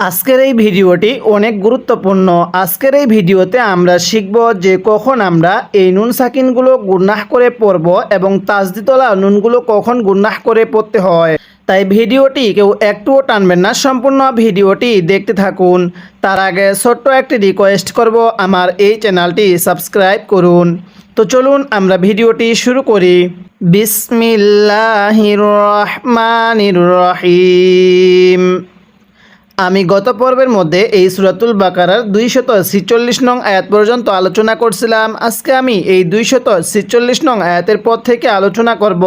আজকের এই ভিডিওটি অনেক গুরুত্বপূর্ণ। আজকের এই ভিডিওতে আমরা শিখব যে কখন আমরা এই নুন সাকিনগুলো গুন্নাহ করে পড়ব এবং তাজদিদওয়ালা নুনগুলো কখন গুন্নাহ করে পড়তে হয়। তাই ভিডিওটি কেউ একটুও টানবেন না, সম্পূর্ণ ভিডিওটি দেখতে থাকুন। তার আগে ছোট্ট একটি রিকোয়েস্ট করব, আমার এই চ্যানেলটি সাবস্ক্রাইব করুন। তো চলুন আমরা ভিডিওটি শুরু করি। বিসমিল্লাহির রহমানির রহিম। আমি গত পর্বের মধ্যে এই সূরাতুল বাকারার 246 নং আয়াত পর্যন্ত আলোচনা করছিলাম। আজকে আমি এই 246 নং আয়াতের পর থেকে আলোচনা করব।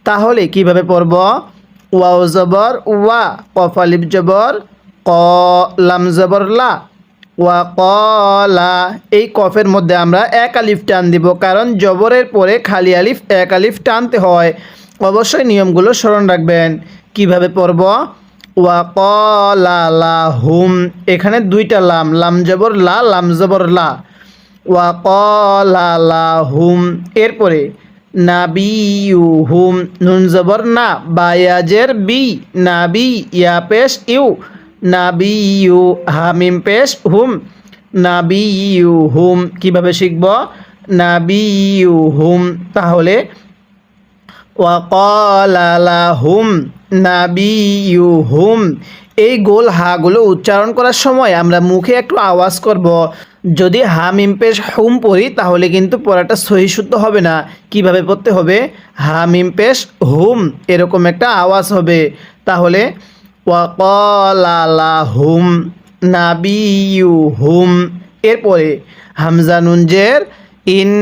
তাহলে কিভাবে পড়ব? ওয়াও জবর ওয়া, কফ আলিফ জবর ক, লাম জবর লা, ওয়া কলা। এই কফের মধ্যে আমরা এক আলিফ টান দিব, কারণ জবরের পরে খালি আলিফ এক আলিফ টানতে হয়। অবশ্যই নিয়মগুলো স্মরণ রাখবেন। কিভাবে পড়ব? ওয়াকলা লাহুম, এখানে দুইটা লাম, লাম জবর লা, লাম জবর লা, ওয়াকলা লাহুম। এরপরে নাবিয়ুহুম, নুন জবর না, বায়াজের বি, নাবি, ইয়া পেশ ইউ, নাবিয়ু, হামিম পেশ হুম, নাবিয়ুহুম। কিভাবে শিখব? নাবিয়ুহুম। তাহলে ওয়াকালা লাহুম নাবিয়ুহুম। এই গোল হাগুলো উচ্চারণ করার সময় আমরা মুখে একটু আওয়াজ করব। যদি হা মিম পেশ হুম পড়ি তাহলে কিন্তু পড়াটা সহি শুদ্ধ হবে না। কিভাবে পড়তে হবে? হা মিম পেশ হুম, এরকম একটা আওয়াজ হবে। তাহলে ওয়াকালা লাহুম নাবিয়ুহুম। এরপরে হামজা নুন জের ইন,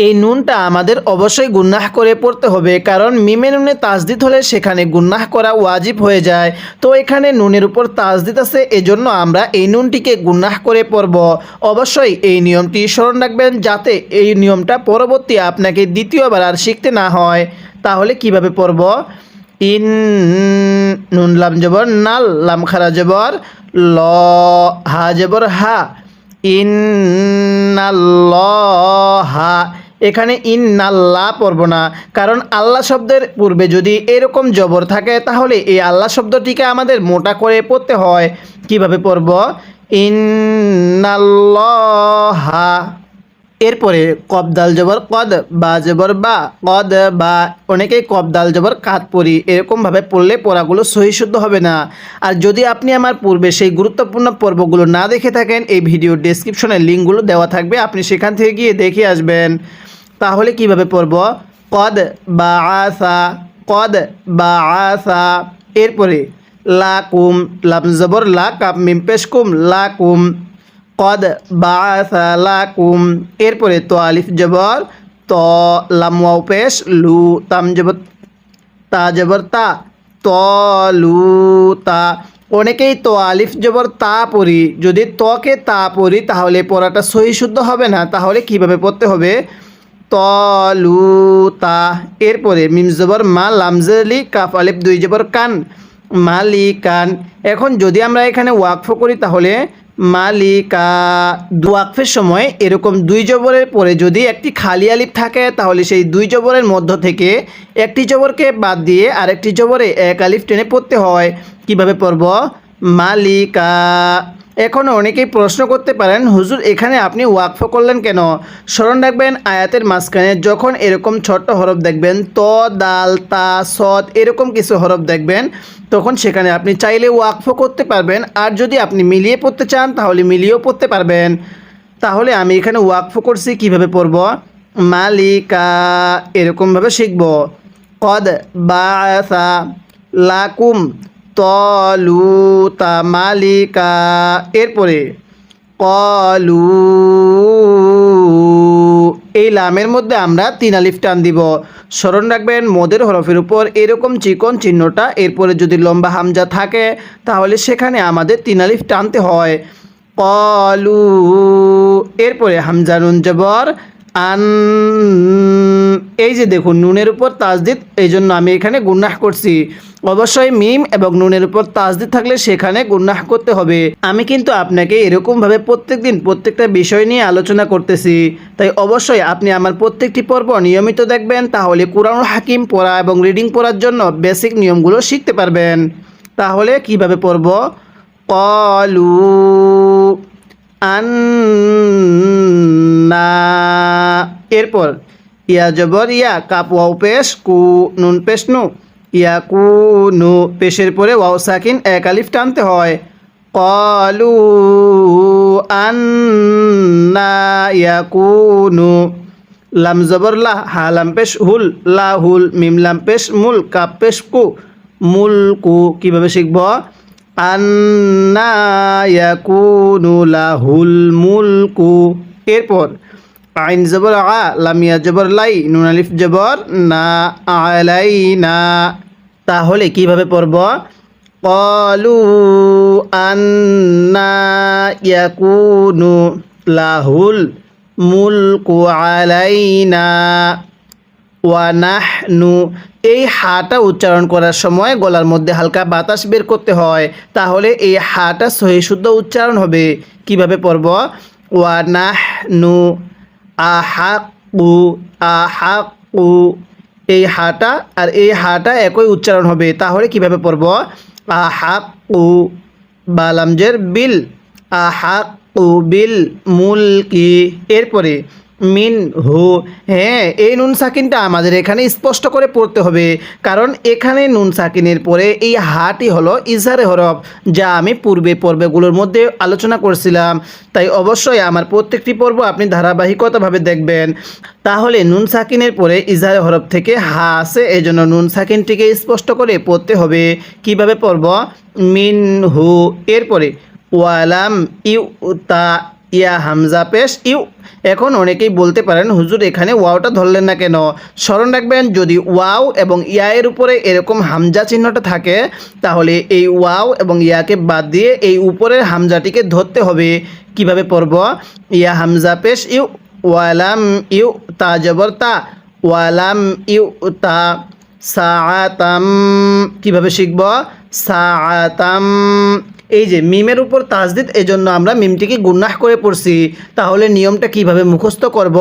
এই নুনটা আমাদের অবশ্যই গুন্নাহ করে পড়তে হবে, কারণ মিমে নুনে তাজদিদ হলে সেখানে গুন্নাহ করা ওয়াজিব হয়ে যায়। তো এখানে নুনের উপর তাজদিদ আছে, এজন্য আমরা এই নুনটিকে গুন্নাহ করে পড়ব। অবশ্যই এই নিয়মটি স্মরণ রাখবেন, যাতে এই নিয়মটা পরবর্তী আপনাকে দ্বিতীয়বার আর শিখতে না হয়। তাহলে কিভাবে পড়ব? ইন, নুন লাম জবর নাল, লাম খারা জবর ল, হা জবর হা, ইন্নাল্লাহা। এখানে ইন্নাল্লাহ পড়ব না, কারণ আল্লাহ শব্দের পূর্বে যদি এরকম জবর থাকে তাহলে এই আল্লাহ শব্দটিকে আমাদের মোটা করে পড়তে হয়। কিভাবে পড়ব? ইন্নাল্লাহা। এরপরে কব দাল জবর কদ, বা জবর বা, কদ বা। অনেকেই কব দাল জবর কাত পড়ি, এরকমভাবে পড়লে পড়াগুলো সহি শুদ্ধ হবে না। আর যদি আপনি আমার পূর্বে সেই গুরুত্বপূর্ণ পর্বগুলো না দেখে থাকেন, এই ভিডিও ডেসক্রিপশনে লিঙ্কগুলো দেওয়া থাকবে, আপনি সেখান থেকে গিয়ে দেখে আসবেন। তাহলে কিভাবে পড়ব? কদ বা আসা, কদ বা আসা। এরপরে লাকুম, লাম জবর লা, কাপ মিম পেশ কুম, লাকুম, কদ বাআসা লাকুম। এরপরে তো আলিফ জবর ত, লাম ওয়াও পেশ লু, তাম জবর তা জবর তা, তলু তা। অনেকেই তো আলিফ জবর তা পড়ি, যদি তকে তা পড়ি তাহলে পড়াটা সহি শুদ্ধ হবে না। তাহলে কিভাবে পড়তে হবে? তলু তা। এরপরে মিম জবর মা, লাম জেলি, কাফ আলিফ দুই জবর কান, মালিকান। এখন যদি আমরা এখানে ওয়াকফ করি তাহলে মালিকা। ওয়াকফের সময় এরকম দুই জবরের পরে যদি একটি খালি আলিফ থাকে তাহলে সেই দুই জবরের মধ্য থেকে একটি জবরকে বাদ দিয়ে আরেকটি জবরে এক আলিফ টেনে পড়তে হয়। কিভাবে পড়ব? মালিকা। এখন অনেকেই প্রশ্ন করতে পারেন, হুজুর এখানে আপনি ওয়াকফ করলেন কেন? স্মরণ রাখবেন, আয়াতের মাঝখানে যখন এরকম ছোট্ট হরফ দেখবেন, ত, দাল, তা, সদ, এরকম কিছু হরফ দেখবেন, তখন সেখানে আপনি চাইলে ওয়াকফ করতে পারবেন। আর যদি আপনি মিলিয়ে পড়তে চান তাহলে মিলিয়েও পড়তে পারবেন। তাহলে আমি এখানে ওয়াকফ করছি। কিভাবে পড়ব? মালিকা, এরকমভাবে শিখব। কদ বাআসা লাকুম তলুতা মালিকা। এরপরে কলু, এই লামের মধ্যে আমরা তিন আলিফ টান দিব। স্মরণ রাখবেন, মদের হরফের উপর এরকম চিকন চিহ্নটা, এরপরে যদি লম্বা হামজা থাকে তাহলে সেখানে আমাদের তিন আলিফ টানতে হয়। কলু। এরপরে হামজা নুন জবর আন, এই যে দেখুন নুনের উপর তাজদিদ, এই জন্য আমি এখানে গুন্নাহ করছি। অবশ্যই মিম এবং নুনের উপর তাজদিদ থাকলে সেখানে গুন্নাহ করতে হবে। আমি কিন্তু আপনাকে এরকমভাবে প্রত্যেকদিন প্রত্যেকটা বিষয় নিয়ে আলোচনা করতেছি, তাই অবশ্যই আপনি আমার প্রত্যেকটি পর্ব নিয়মিত দেখবেন, তাহলে কুরআনুল হাকিম পড়া এবং রিডিং পড়ার জন্য বেসিক নিয়মগুলো শিখতে পারবেন। তাহলে কিভাবে পড়ব? কলু আন্না। এরপর ইয়া জবর ইয়া, কাপ ওয়াও পেশ, কু নুন পেশ নু, ইয়া কু নু, পেশের পরে ওয়াও সাকিন এক আলিফ টানতে হয়। কলু আন্না ইয়াকুনু। লাম জবর লা, হা লাম পেশ হুল, লা হুল, মিম লাম পেশ মুল, কাপ পেশ কু, মুলকু। কিভাবে শিখব? আন্না ইয়াকুনু লাহুল মুলকু। এরপর আইন জবর আ, লামিয়া জবর লাই, নুন আলিফ জবর না, আলাইনা। তাহলে কিভাবে পড়ব? ক্বালু আন্না ইয়াকুনু লাহুল মুলকু আলাইনা ওয়া নাহনু। এই হাটা উচ্চারণ করার সময় গলার মধ্যে হালকা বাতাস বের করতে হয়, তাহলে এই হাটা সহি শুদ্ধ উচ্চারণ হবে। কিভাবে পড়ব? ওয়া নাহনু আহাক্কু, আহাক্কু। এই হাটা আর এই হাটা একই উচ্চারণ হবে, তাহলে কিভাবে পড়ব? আহাক্কু বালামজের বিল, আহাক্কু বিল মুলকি। এরপরে মিন হু, হ্যাঁ এই নুন সাকিনটা আমাদের এখানে স্পষ্ট করে পড়তে হবে, কারণ এখানে নুন সাকিনের পরে এই হাটি হলো ইজহারে হরফ, যা আমি পূর্বে পর্বগুলোর মধ্যে আলোচনা করছিলাম। তাই অবশ্যই আমার প্রত্যেকটি পর্ব আপনি ধারাবাহিকতাভাবে দেখবেন। তাহলে নুন সাকিনের পরে ইজহারে হরফ থেকে হা আছে, এই জন্য নুন সাকিনটিকে স্পষ্ট করে পড়তে হবে। কিভাবে পড়ব? মিন হু। এরপরে ওয়ালাম ইউ তা, ইয়া হামজা পেশ ইউ। এখন অনেকেই বলতে পারেন হুজুর এখানে ওয়াওটা ধরলেন না কেন? স্মরণ রাখবেন, যদি ওয়াও এবং ইয়া এর উপরে এরকম হামজা চিহ্নটা থাকে, তাহলে এই ওয়াও এবং ইয়াকে বাদ দিয়ে এই উপরের হামজাটিকে ধরতে হবে। কিভাবে পড়ব? ইয়া হামজা পেশ ইউ, ওয়ালাম ইউ তা জবর তা, ওয়ালাম ইউ তা সাআতাম। কিভাবে শিখব? সাআতাম। এই যে মিমের উপর তাসদিদ, এজন্য আমরা মিমটিকে গুন্নাহ করে পড়ছি। তাহলে নিয়মটা কিভাবে মুখস্থ করব?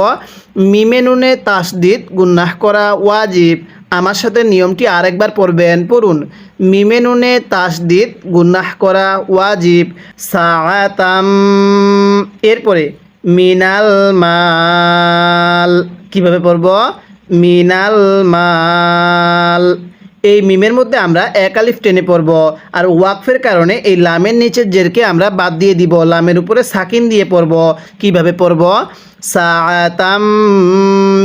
মিমে নুনে তাসদিদ গুন্নাহ করা ওয়াজিব। আমার সাথে নিয়মটি আরেকবার পড়বেন, পড়ুন। মিমে নুনে তাসদিদ গুন্নাহ করা ওয়াজিব, সাআতাম। এরপরে মিনাল মাল। কিভাবে পড়ব? মিনাল মাল। এই মিমের মধ্যে আমরা এক আলিফ টেনে পড়ব, আর ওয়াকফের কারণে এই লামের নিচের জেরকে আমরা বাদ দিয়ে দিব, লামের উপরে সাকিন দিয়ে পড়ব। কিভাবে পড়ব? সাআতাম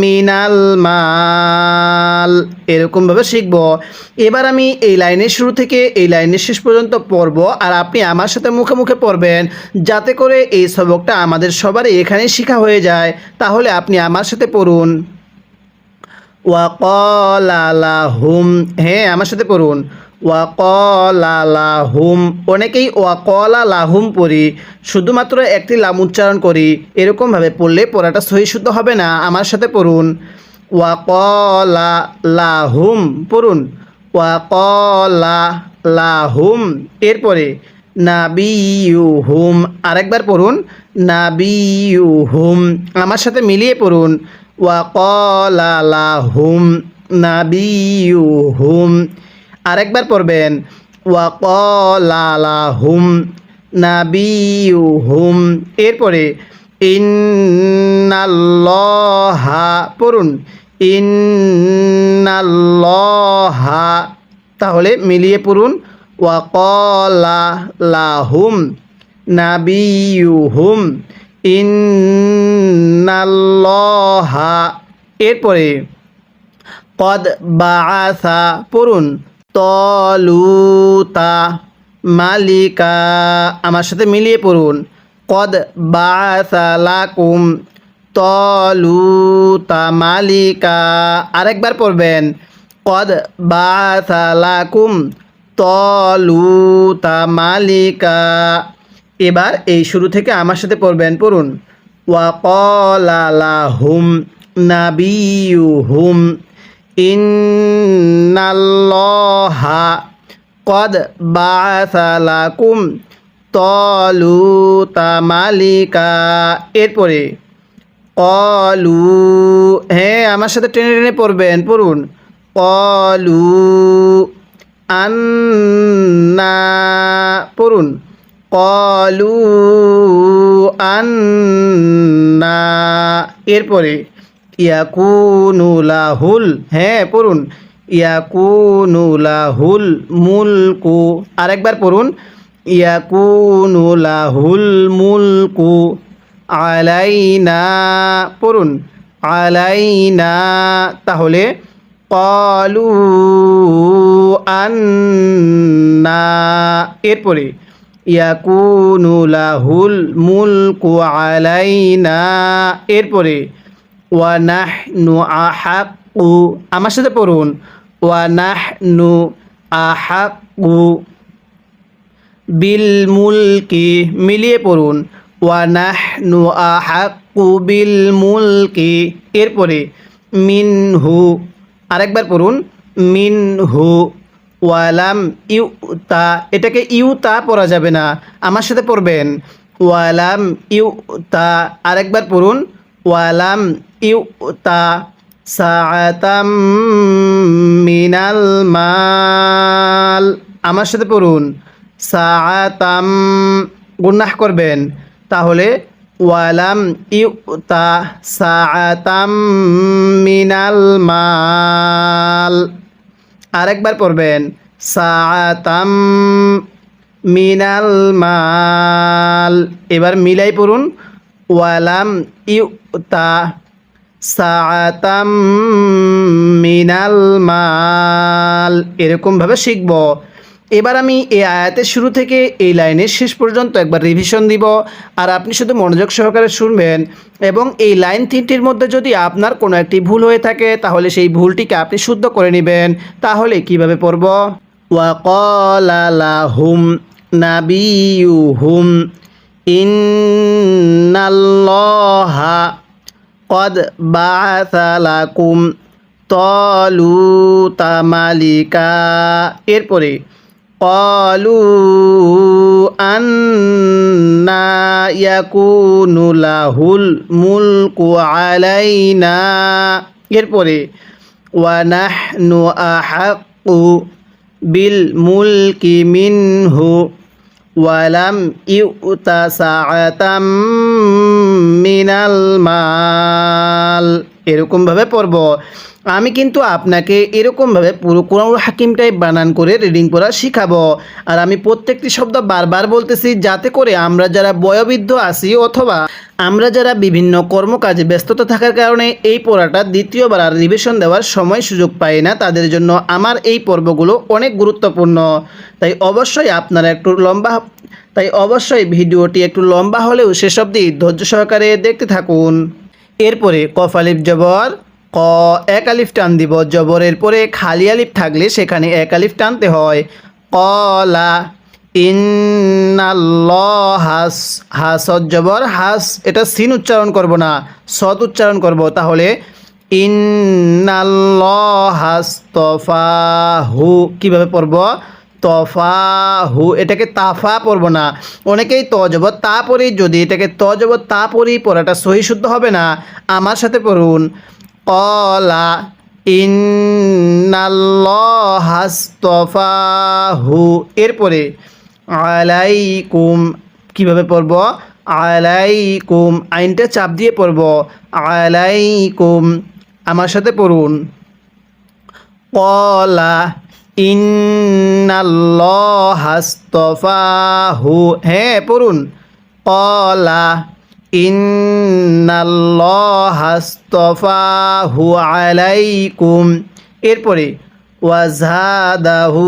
মিনাল মাল। এরকমভাবে শিখব। এবার আমি এই লাইনের শুরু থেকে এই লাইনের শেষ পর্যন্ত পড়ব, আর আপনি আমার সাথে মুখে মুখে পড়বেন, যাতে করে এই সবকটা আমাদের সবারই এখানে শেখা হয়ে যায়। তাহলে আপনি আমার সাথে পড়ুন। ওয়াকালা লাহুম, হ্যাঁ আমার সাথে পড়ুন। ওয়াকালা লাহুম। অনেকেই ওয়াকালা লাহুম পড়ি, শুধুমাত্র একটি লাম উচ্চারণ করি। এরকমভাবে পড়লে পড়াটা সহি শুদ্ধ হবে না। আমার সাথে পড়ুন। ওয়াকালা লাহুম, পড়ুন। ওয়াকালা লাহুম। এরপরে নাবিয়ুহুম, আরেকবার পড়ুন। নাবিয়ুহুম। আমার সাথে মিলিয়ে পড়ুন। ওয়াকালা লাহুম নাবিয়ুহুম। আরেকবার পড়বেন। ওয়াকালা লাহুম নাবিয়ুহুম। এরপরে ইন্নাল্লাহা, পড়ুন। ইন্নাল্লাহা। তাহলে মিলিয়ে পড়ুন। ওয়াকালা লাহুম নাবিয়ুহুম ইন্নাল্লাহা। এরপরে কদ বাআসা, পড়ুন। তলুতা মালিকা। আমার সাথে মিলিয়ে পড়ুন। কদ বাআসা লাকুম তলুতা মালিকা। আরেকবার পড়বেন। কদ বাআসা লাকুম তলুতা মালিকা। এবার এই শুরু থেকে আমার সাথে পড়বেন, পড়ুন। ওয়াকালা লাহুম নাবিয়ুহুম ইন্নাল্লাহা কদ বাআসা লাকুম তলুতা মালিকা। এরপরে কলু, হ্যাঁ আমার সাথে টেনে টেনে পড়বেন, পড়ুন। কলু আন্না পড়ুন কলু আন্না এরপরে ইয়াকুনু লাহুল হ্যাঁ পড়ুন ইয়াকুনু লাহুল মুলকু আরেকবার পড়ুন ইয়াকুনু লাহুল মুলকু আলাইনা পড়ুন আলাইনা তাহলে ক্বালু আন্না এরপরে ইয়াকুনু লাহুল মুলকু আলাইনা এরপরে ওয়া নাহনু আহাক্কু আমার সাথে পড়ুন ওয়া নাহনু আহাক্কু বিল মুলকি মিলিয়ে পড়ুন ওয়া নাহনু আহাক্কু বিল মুলকি এরপরে মিনহু আরেকবার পড়ুন মিনহু ওয়ালাম ইউতা এটাকে ইউতা পড়া যাবে না আমার সাথে পড়বেন ওয়ালাম ইউতা আরেকবার পড়ুন ওয়ালাম ইউতা সাআতাম মিনাল মাল আমার সাথে পড়ুন সাআতাম গুনাহ করবেন তাহলে ওয়ালাম ইউতা সাআতাম মিনাল মাল আরেকবার পড়বেন সাআতাম মিনাল মাল এবার মিলাই পড়ুন ওয়ালাম ইউতা সাআতাম মিনাল মাল এরকমভাবে শিখব। এবার আমি এই আয়াতের শুরু থেকে এই লাইনের শেষ পর্যন্ত একবার রিভিশন দিব আর আপনি শুধু মনোযোগ সহকারে শুনবেন এবং এই লাইন তিনটির মধ্যে যদি আপনার কোনো একটি ভুল হয়ে থাকে তাহলে সেই ভুলটিকে আপনি শুদ্ধ করে নেবেন। তাহলে কিভাবে পড়ব ওয়াকালা লাহুম নাবিয়ুহুম ইন্নাল্লাহা কদ বাআসা লাকুম তালুতা মালিকা এরপরে ক্বালু আন্না ইয়াকুনু লাহুল মুলকু আলাইনা এরপরে ওয়া নাহনু আহাক্কু বিল মুলকি মিনহু ওয়ালাম ইউতা সাআতাম মিনাল মাল এরকমভাবে পড়ব। আমি কিন্তু আপনাকে এরকমভাবে পুরো কোরআনুল হাকিমটাই বানান করে রিডিং পড়া শিখাবো আর আমি প্রত্যেকটি শব্দ বারবার বলতেছি যাতে করে আমরা যারা বয়োবৃদ্ধ আছি অথবা আমরা যারা বিভিন্ন কর্মকাজে ব্যস্ততা থাকার কারণে এই পড়াটা দ্বিতীয়বার আর রিভিশন দেওয়ার সময় সুযোগ পাই না তাদের জন্য আমার এই পর্বগুলো অনেক গুরুত্বপূর্ণ। তাই অবশ্যই ভিডিওটি একটু লম্বা হলেও শেষ অবধি ধৈর্য সহকারে দেখতে থাকুন। এরপরে কফ আলিফ জবর ক এক আলিফ টান দিব জবরের পরে খালি আলিফ থাকলে সেখানে এক আলিফ টানতে হয় কলা ইন্নাল্লাহাস হাসদ জবর হাস এটা সিন উচ্চারণ করব না সদ উচ্চারণ করব তাহলে ইন্নাল্লাহাস্তফাহু কিভাবে পড়ব তফাহু এটাকে তাফা পড়ব না অনেকেই ত জবর তা পড়ি যদি এটাকে ত জবর তা পড়ি পড়াটা সহি শুদ্ধ হবে না আমার সাথে পড়ুন ক্বালা ইন্নাল্লাহাস্তফাহু এরপরে আলাইকুম কিভাবে পড়ব আলাইকুম আইনটা চাপ দিয়ে পড়ব আলাইকুম আমার সাথে পড়ুন ক্বালা ইন্নাল্লাহাস্তফাহু হ্যাঁ পড়ুন ক্বালা ইন্নাল্লাহাস্তফাহু আলাইকুম এরপরে ওয়াজাদাহু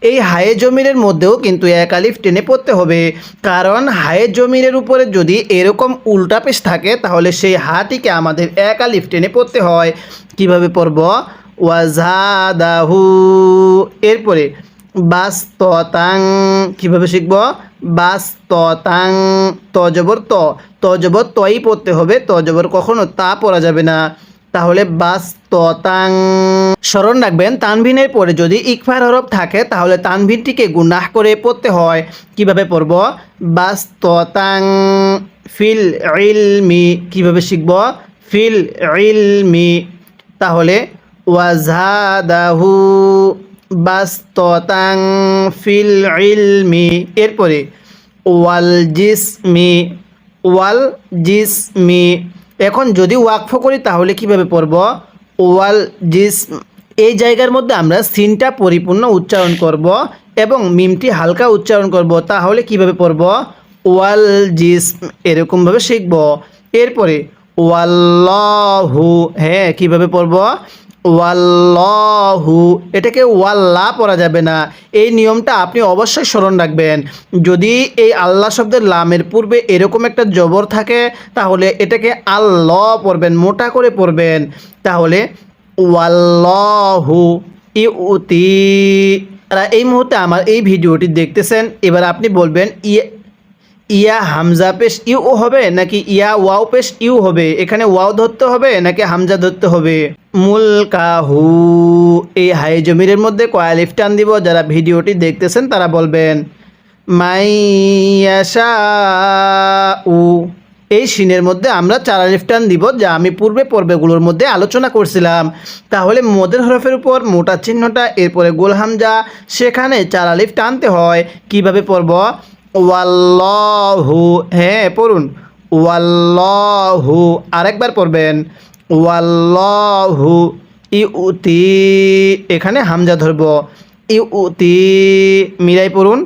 এই হায়ে জমিরের মধ্যেও কিন্তু এক আলিফ টেনে পড়তে হবে কারণ হায়ে জমিরের উপরে যদি এরকম উল্টা পেশ থাকে তাহলে সেই হাটিকে আমাদের এক আলিফ টেনে পড়তে হয় কিভাবে পড়ব ওয়াজাদাহু এরপরে বাস্ততাং কিভাবে শিখব বাস্ততাং তজবর তজবর তই পড়তে হবে তজবর কখনো তা পড়া যাবে না তাহলে বাস্ততাং স্মরণ রাখবেন তানভিনের পরে যদি ইকফার হরফ থাকে তাহলে তানভিনটিকে গুনাহ করে পড়তে হয় কিভাবে পড়ব বাস্ততাং ফিল ইলমি কিভাবে শিখব ফিল ইলমি তাহলে ওয়াজাদাহু বাস্ততাং ফিল ইলমি, এরপরে ওয়াল জিসমি, ওয়াল জিসমি। এখন যদি ওয়াকফ করি তাহলে কিভাবে পড়ব? ওয়াল জিসম, এই জায়গার মধ্যে আমরা সিনটা পরিপূর্ণ উচ্চারণ করব এবং মিমটি হালকা উচ্চারণ করব। তাহলে কিভাবে পড়ব? ওয়াল জিসম, এরকমভাবে শিখব। এরপরে ওয়াল্লাহু, হ্যাঁ কিভাবে পড়ব? ওয়াল্লাহু, এটাকে ওয়াল্লা পড়া যাবে না। এই নিয়মটা আপনি অবশ্যই স্মরণ রাখবেন। যদি এই আল্লাহ শব্দের লামের পূর্বে এরকম একটা জবর থাকে তাহলে এটাকে আল্লাহ পড়বেন, মোটা করে পড়বেন। তাহলে ওয়াল্লাহু ইউতি। এই মুহূর্তে আমার এই ভিডিওটি দেখতেছেন, এবার আপনি বলবেন ইয়া হামজা পেশ ইউ হবে নাকি ইয়া ওয়াও পেশ ইউ হবে? এখানে ওয়াও ধরতে হবে নাকি হামজা ধরতে হবে? মুলকাহু, এই হাই জমিরের মধ্যে কয় আলিফ টান দিব? যারা ভিডিওটি দেখতেছেন তারা বলবেন। মাইয়াশাউ, এই শিনের মধ্যে আমরা 4 আলিফ টান দিব, যা আমি পূর্বে পর্বগুলোর মধ্যে আলোচনা করছিলাম। তাহলে মদের হরফের উপর মোটা চিহ্নটা, এরপরে গোল হামজা, সেখানে 4 আলিফ টানতে হয়। কিভাবে পড়ব? ওয়াল্লাহু, হ্যাঁ পড়ুন ওয়াল্লাহু। আরেকবার পড়বেন ওয়াল্লাহু ইউতি, এখানে হামজা ধরব। ইউতি, মিলাই পড়ুন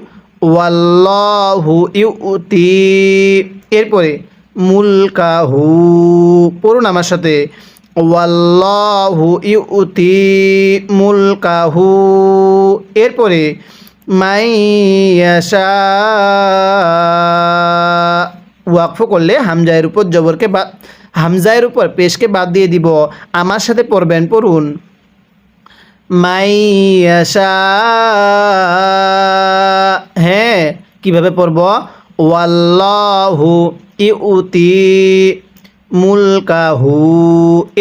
ওয়াল্লাহু ইউতি। এরপরে মুলকাহু, পড়ুন আমার সাথে ওয়াল্লাহু ইউতি মুলকাহু। এরপরে মাইয়াশা, ওয়াকফ করলে হামজায়ের উপর জবরকে বা হামজায়ের উপর পেশকে বাদ দিয়ে দিব। আমার সাথে পড়বেন, পড়ুন মাইয়াশা, হ্যাঁ কিভাবে পড়ব? ওয়াল্লাহু ইউতি মুলকাহু।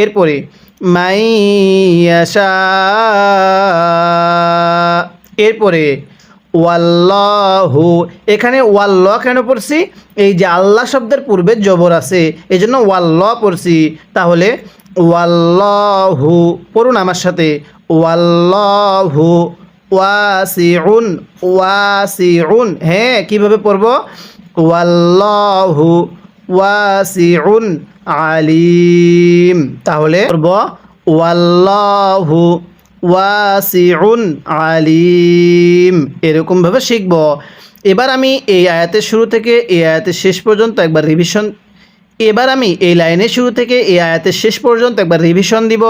এরপরে মাইয়াশা, এরপরে ওয়াল্লাহু। এখানে ওয়াল্লাহ কেন পড়ছি? এই যে আল্লাহ শব্দের পূর্বে জবর আছে, এই জন্য ওয়াল্লাহ পড়ছি। তাহলে ওয়াল্লাহু, পড়ুন আমার সাথে ওয়াল্লাহু ওয়াসিউন, ওয়াসিউন, হ্যাঁ কিভাবে পড়ব? ওয়াল্লাহু ওয়াসিউন আলিম। তাহলে পড়ব ওয়াল্লাহু ওয়াসিউন আলিম, এরকমভাবে শিখব। এবার আমি এই আয়াতের শুরু থেকে এই আয়াতের শেষ পর্যন্ত একবার রিভিশন, এবার আমি এই লাইনের শুরু থেকে এই আয়াতের শেষ পর্যন্ত একবার রিভিশন দিব,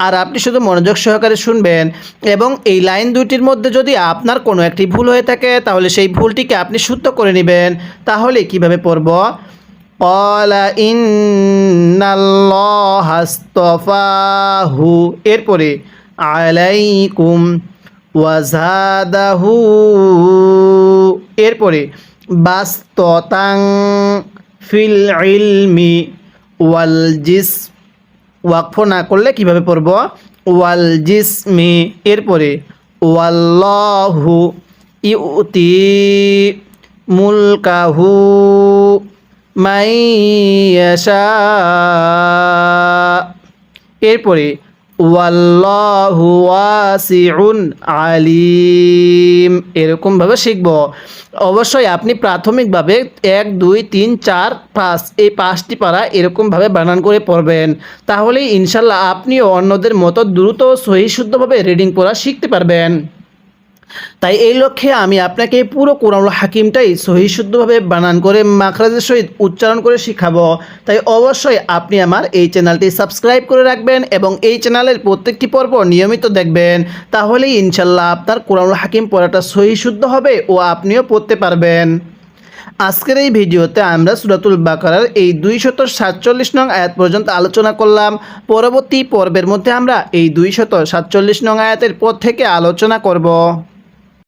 আর আপনি শুধু মনোযোগ সহকারে শুনবেন। এবং এই লাইন দুইটির মধ্যে যদি আপনার কোনো একটি ভুল হয়ে থাকে তাহলে সেই ভুলটিকে আপনি শুদ্ধ করে নেবেন। তাহলে কিভাবে পড়ব? ক্বালা ইন্নাল্লাহা আসতাফাহু, এরপরে আলাইকুম ওয়াজাদাহু, এরপরে বাস্ততাং ফিল ইলমি ওয়াল জিস, ওয়াকফ না করলে কিভাবে পড়ব? ওয়াল জিসমি। এরপরে ওয়াল্লাহু ইউতি মুলকাহু মাইয়াশা, এরপরে ওয়াল্লাহু ওয়াসিউন আলিম, এরকমভাবে শিখব। অবশ্যই আপনি প্রাথমিকভাবে 1 2 3 4 5 এই 5টি পারা এরকমভাবে বানান করে পড়বেন। তাহলেই ইনশাল্লাহ আপনিও অন্যদের মতো দ্রুত সহি শুদ্ধভাবে রিডিং পড়া শিখতে পারবেন। তাই এই লক্ষ্যে আমি আপনাকে পুরো কোরআনুল হাকিমটাই সহি শুদ্ধভাবে বানান করে মাখরাজের সহিত উচ্চারণ করে শিখাবো। তাই অবশ্যই আপনি আমার এই চ্যানেলটি সাবস্ক্রাইব করে রাখবেন এবং এই চ্যানেলের প্রত্যেকটি পর্ব নিয়মিত দেখবেন। তাহলেই ইনশাল্লাহ আপনার কোরআনুল হাকিম পড়াটা সহি শুদ্ধ হবে ও আপনিও পড়তে পারবেন। আজকের এই ভিডিওতে আমরা সূরাতুল বাকারার এই 247 নং আয়াত পর্যন্ত আলোচনা করলাম। পরবর্তী পর্বের মধ্যে আমরা এই 247 নং আয়াতের পর থেকে আলোচনা করব।